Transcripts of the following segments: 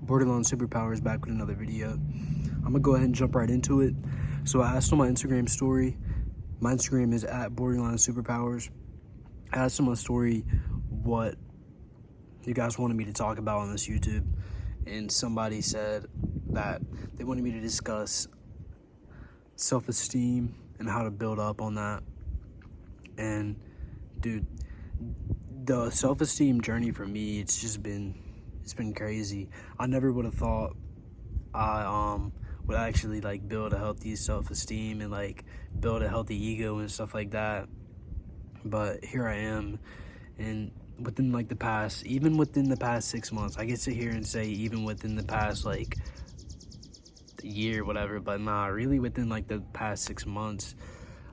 Borderline Superpowers back with another video. I'm gonna go ahead and jump right into it. So I asked on my Instagram story. My Instagram is at Borderline Superpowers. I asked on my story what you guys wanted me to talk about on this YouTube, and somebody said that they wanted me to discuss self-esteem and how to build up on that. And dude, the self-esteem journey for me, it's been crazy. I never would have thought I would actually like build a healthy self-esteem and like build a healthy ego and stuff like that. But here I am, and within like even within the past 6 months, I get to here and say even within the past like year, whatever, but nah, really within like the past 6 months,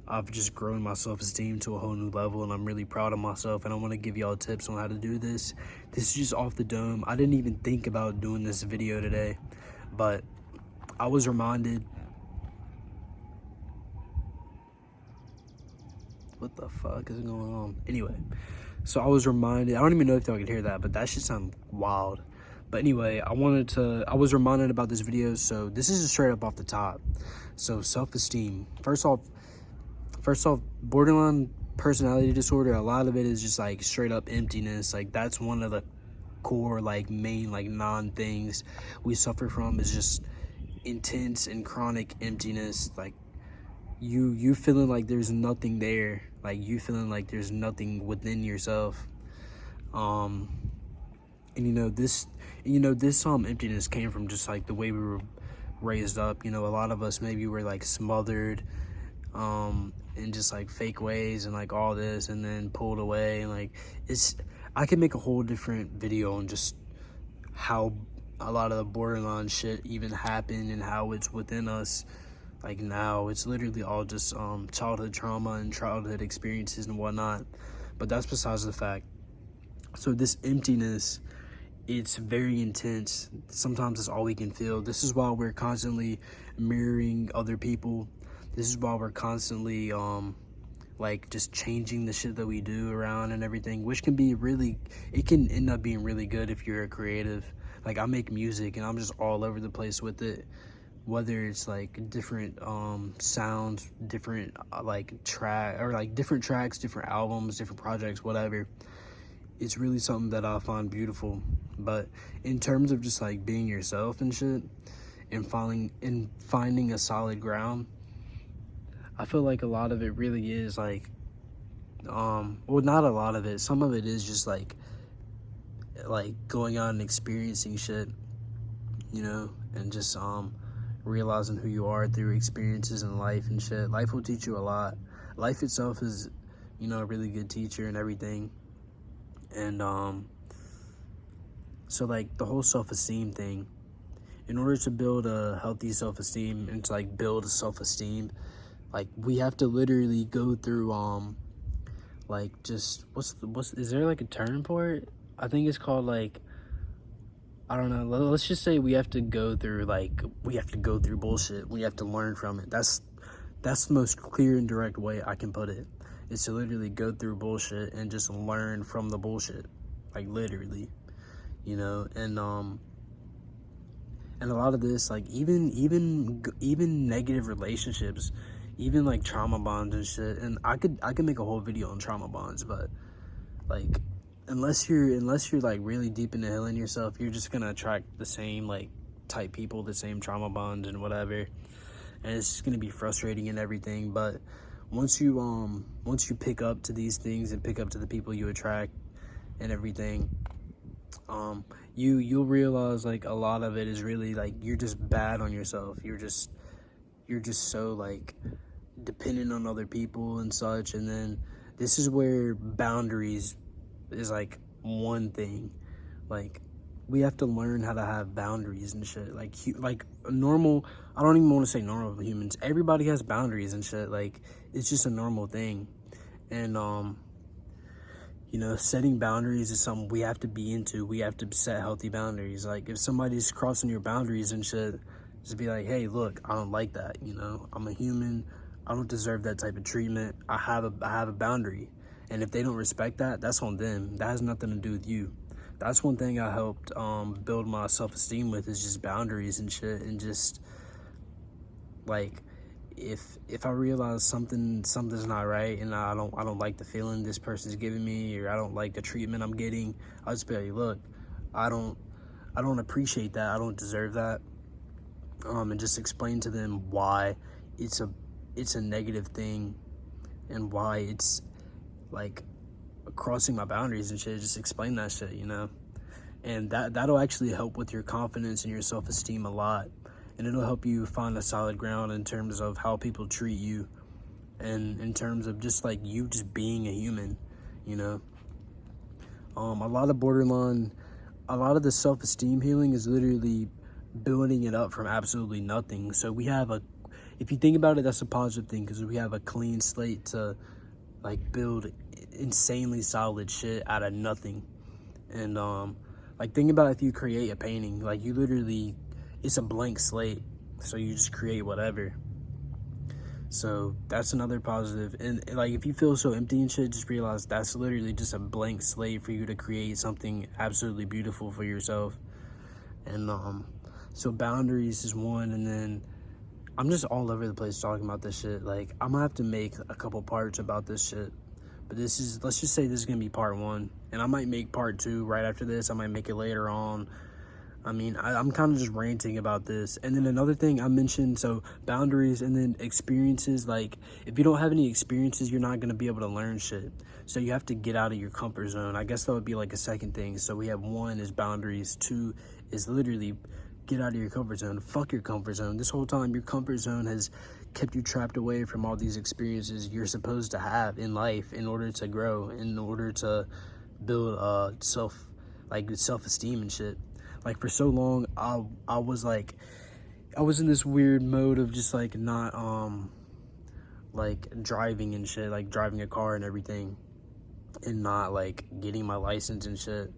I've just grown my self-esteem to a whole new level, and I'm really proud of myself, and I want to give y'all tips on how to do this. This is just off the dome. I didn't even think about doing this video today, but I was reminded. What the fuck is going on? Anyway, so I was reminded, I don't even know if y'all could hear that, but that should sound wild. But anyway, I was reminded about this video, so this is just straight up off the top. So self-esteem. First off, borderline personality disorder, a lot of it is just like straight up emptiness. Like that's one of the core like main like non-things we suffer from, is just intense and chronic emptiness. Like you feeling like there's nothing there, like you feeling like there's nothing within yourself. And this emptiness came from just like the way we were raised up. A lot of us maybe were like smothered in just like fake ways and like all this, and then pulled away, and like I could make a whole different video on just how a lot of the borderline shit even happened and how it's within us. Like now it's literally all just childhood trauma and childhood experiences and whatnot, but that's besides the fact. So this emptiness, it's very intense. Sometimes it's all we can feel. This is why we're constantly mirroring other people. This is why we're constantly like just changing the shit that we do around and everything, which can be really, it can end up being really good if you're a creative. Like I make music and I'm just all over the place with it, whether it's like different sounds, different different tracks, different albums, different projects, whatever. It's really something that I find beautiful. But in terms of just like being yourself and shit, and finding a solid ground, I feel like a lot of it really is like well, not a lot of it, some of it is just like going out and experiencing shit, and just realizing who you are through experiences in life and shit. Life will teach you a lot. Life itself is, a really good teacher and everything. And so like the whole self-esteem thing, in order to build a healthy self-esteem and to like build a self-esteem, like we have to literally go through like just is there like a term for it? I think it's called like, I don't know, let's just say we have to go through bullshit. We have to learn from it. That's the most clear and direct way I can put it, is to literally go through bullshit and just learn from the bullshit, like literally, and a lot of this, like even negative relationships, even like trauma bonds and shit. And I could make a whole video on trauma bonds, but like unless you're like really deep into healing yourself, you're just gonna attract the same like type people, the same trauma bonds and whatever, and it's just gonna be frustrating and everything. But once you pick up to these things and pick up to the people you attract and everything, you'll realize like a lot of it is really like you're just bad on yourself. You're just so like dependent on other people and such. And then this is where boundaries is like one thing. Like we have to learn how to have boundaries and shit. Like normal, I don't even want to say normal humans, everybody has boundaries and shit. Like it's just a normal thing. And setting boundaries is something we have to be into. We have to set healthy boundaries. Like if somebody's crossing your boundaries and shit, just be like, hey, look, I don't like that. I'm a human. I don't deserve that type of treatment. I have a boundary. And if they don't respect that, that's on them. That has nothing to do with you. That's one thing I helped build my self-esteem with, is just boundaries and shit. And just like, if I realize something's not right, and I don't like the feeling this person's giving me, or I don't like the treatment I'm getting, I'll just be like, look, I don't appreciate that, I don't deserve that. And just explain to them why it's a negative thing, and why it's like crossing my boundaries and shit. Just explain that shit, you know. And that'll actually help with your confidence and your self-esteem a lot, and it'll help you find a solid ground in terms of how people treat you, and in terms of just like you just being a human, you know. A lot of the self-esteem healing is literally building it up from absolutely nothing. So we have if you think about it, that's a positive thing, because we have a clean slate to like build insanely solid shit out of nothing. And like, think about if you create a painting, like, you literally, it's a blank slate, so you just create whatever. So that's another positive. And like, if you feel so empty and shit, just realize that's literally just a blank slate for you to create something absolutely beautiful for yourself. And so boundaries is one. And then I'm just all over the place talking about this shit. Like, I'm gonna have to make a couple parts about this shit, but let's just say this is gonna be part 1, and I might make part 2 right after this. I might make it later on. I mean, I'm kind of just ranting about this. And then another thing I mentioned, so boundaries, and then experiences. Like, if you don't have any experiences, you're not going to be able to learn shit. So you have to get out of your comfort zone. I guess that would be like a second thing. So we have 1 is boundaries, 2 is literally get out of your comfort zone. Fuck your comfort zone. This whole time, your comfort zone has kept you trapped away from all these experiences you're supposed to have in life in order to grow, in order to build self-esteem and shit. Like, for so long, I was in this weird mode of just like not like driving and shit, like driving a car and everything, and not like getting my license and shit.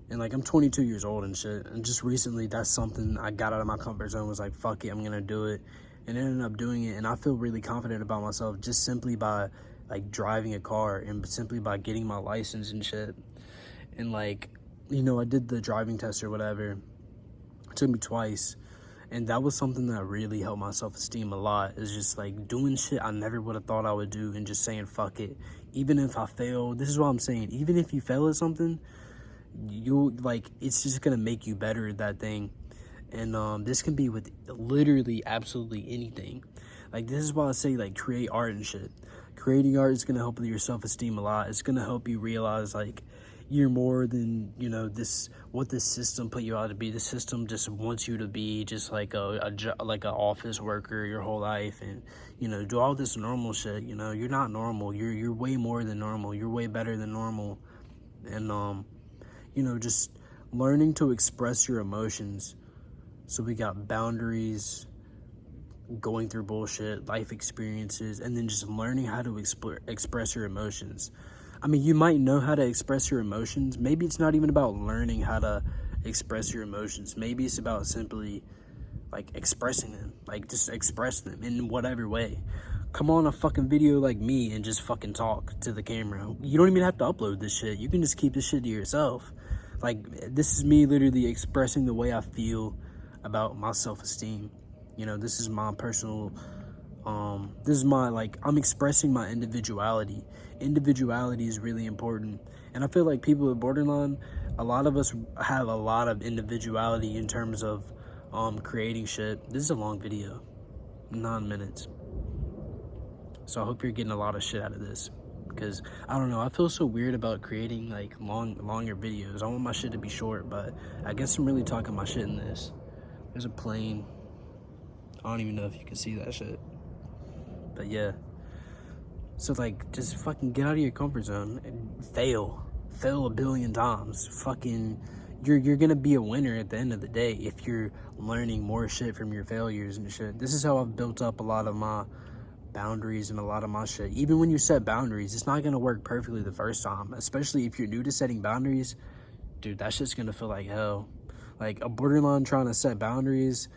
And like, I'm 22 years old and shit, and just recently that's something I got out of my comfort zone, was like, fuck it, I'm gonna do it, and ended up doing it. And I feel really confident about myself just simply by like driving a car, and simply by getting my license and shit. And like, you know, I did the driving test or whatever. It took me twice, and that was something that really helped my self-esteem a lot. Is just like doing shit I never would have thought I would do, and just saying fuck it. Even if I fail, this is what I'm saying, even if you fail at something, it's just gonna make you better at that thing. And this can be with literally absolutely anything. Like, this is why I say, like, create art and shit. Creating art is gonna help with your self-esteem a lot. It's gonna help you realize, like, you're more than, you know, what this system put you out to be. The system just wants you to be just like a office worker your whole life, and, you know, do all this normal shit. You know, you're not normal. You're way more than normal. You're way better than normal. And you know, just learning to express your emotions. So we got boundaries, going through bullshit, life experiences, and then just learning how to express your emotions. I mean, you might know how to express your emotions. Maybe it's not even about learning how to express your emotions. Maybe it's about simply, like, expressing them. Like, just express them in whatever way. Come on a fucking video like me and just fucking talk to the camera. You don't even have to upload this shit. You can just keep this shit to yourself. Like, this is me literally expressing the way I feel about my self-esteem. You know, this is my personal... this is my, like, I'm expressing my individuality. Individuality is really important. And I feel like people with borderline, a lot of us have a lot of individuality in terms of creating shit. This is a long video, 9 minutes. So I hope you're getting a lot of shit out of this, because I don't know, I feel so weird about creating like longer videos. I want my shit to be short, but I guess I'm really talking my shit in this. There's a plane. I don't even know if you can see that shit. But yeah. So like, just fucking get out of your comfort zone and fail a billion times. Fucking, you're gonna be a winner at the end of the day if you're learning more shit from your failures and shit. This is how I've built up a lot of my boundaries and a lot of my shit. Even when you set boundaries, it's not gonna work perfectly the first time, especially if you're new to setting boundaries. Dude, that shit's gonna feel like hell. Like, a borderline trying to set boundaries,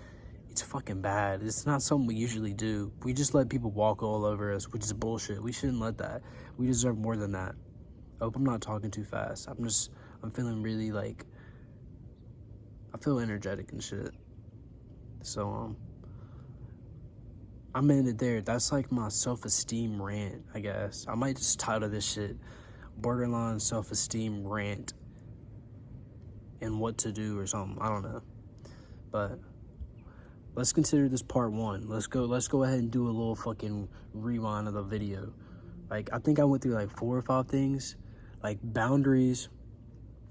it's fucking bad. It's not something we usually do. We just let people walk all over us, which is bullshit. We shouldn't let that. We deserve more than that. I hope I'm not talking too fast. I'm just I'm feeling really like, I feel energetic and shit. So I'm in it there. That's like my self-esteem rant, I guess. I might just title this shit borderline self-esteem rant and what to do or something. I don't know. But let's consider this part one. Let's go ahead and do a little fucking rewind of the video. Like, I think I went through like 4 or 5 things. Like boundaries,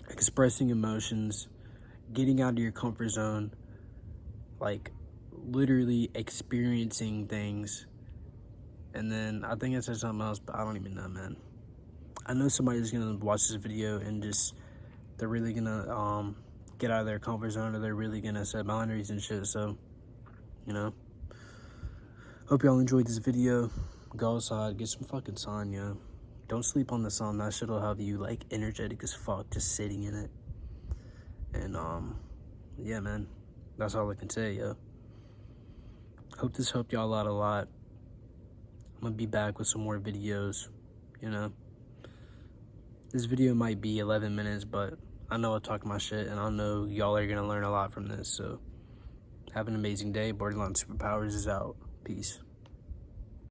expressing emotions, getting out of your comfort zone, like literally experiencing things. And then I think I said something else, but I don't even know, man. I know somebody's gonna watch this video and just, they're really gonna get out of their comfort zone, or they're really gonna set boundaries and shit. So, you know, hope y'all enjoyed this video. Go outside, get some fucking sun, yo. Don't sleep on the sun. That shit'll have you like energetic as fuck just sitting in it. And yeah, man, that's all I can say, yo. Hope this helped y'all out a lot. I'm gonna be back with some more videos, you know. This video might be 11 minutes, but I know I talk my shit, and I know y'all are gonna learn a lot from this. So have an amazing day. Borderline Superpowers is out. Peace.